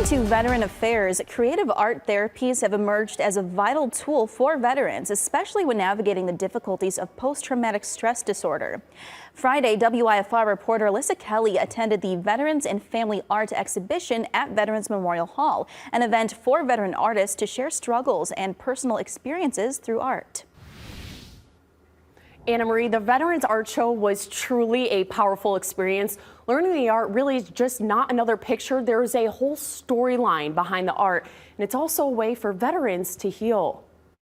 According to Veteran Affairs, creative art therapies have emerged as a vital tool for veterans, especially when navigating the difficulties of post-traumatic stress disorder. Friday, WIFR reporter Alyssa Kelly attended the Veterans and Family Art exhibition at Veterans Memorial Hall, an event for veteran artists to share struggles and personal experiences through art. Anna Marie, the Veterans Art Show was truly a powerful experience. Learning the art really is just not another picture. There is a whole storyline behind the art, and it's also a way for veterans to heal.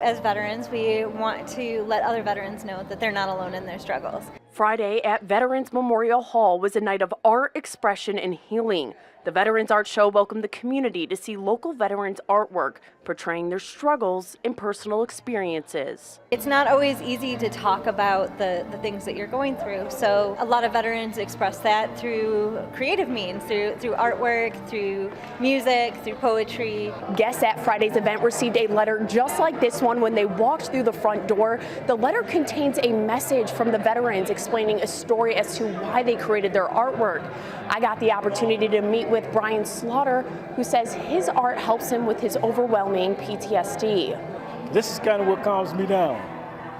As veterans, we want to let other veterans know that they're not alone in their struggles. Friday at Veterans Memorial Hall was a night of art, expression, and healing. The Veterans Art Show welcomed the community to see local veterans' artwork portraying their struggles and personal experiences. It's not always easy to talk about the things that you're going through, so a lot of veterans express that through creative means, through artwork, through music, through poetry. Guests at Friday's event received a letter just like this one when they walked through the front door. The letter contains a message from the veterans explaining a story as to why they created their artwork. I got the opportunity to meet with Brian Slaughter, who says his art helps him with his overwhelming PTSD. This is kind of what calms me down.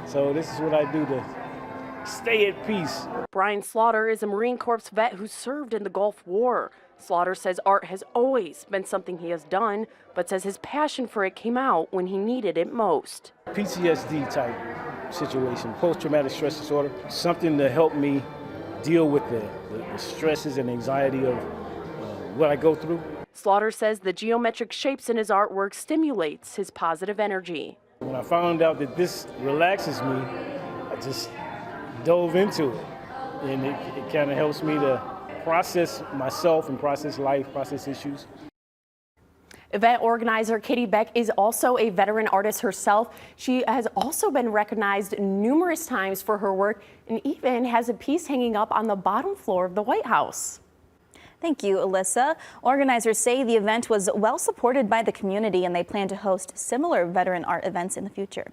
So this is what I do to stay at peace. Brian Slaughter is a Marine Corps vet who served in the Gulf War. Slaughter says art has always been something he has done, but says his passion for it came out when he needed it most. PTSD type situation, post-traumatic stress disorder, something to help me deal with the stresses and anxiety of what I go through. Slaughter says the geometric shapes in his artwork stimulates his positive energy. When I found out that this relaxes me, I just dove into it. And it kind of helps me to process myself and process life, process issues. Event organizer Katie Beck is also a veteran artist herself. She has also been recognized numerous times for her work and even has a piece hanging up on the bottom floor of the White House. Thank you, Alyssa. Organizers say the event was well supported by the community and they plan to host similar veteran art events in the future.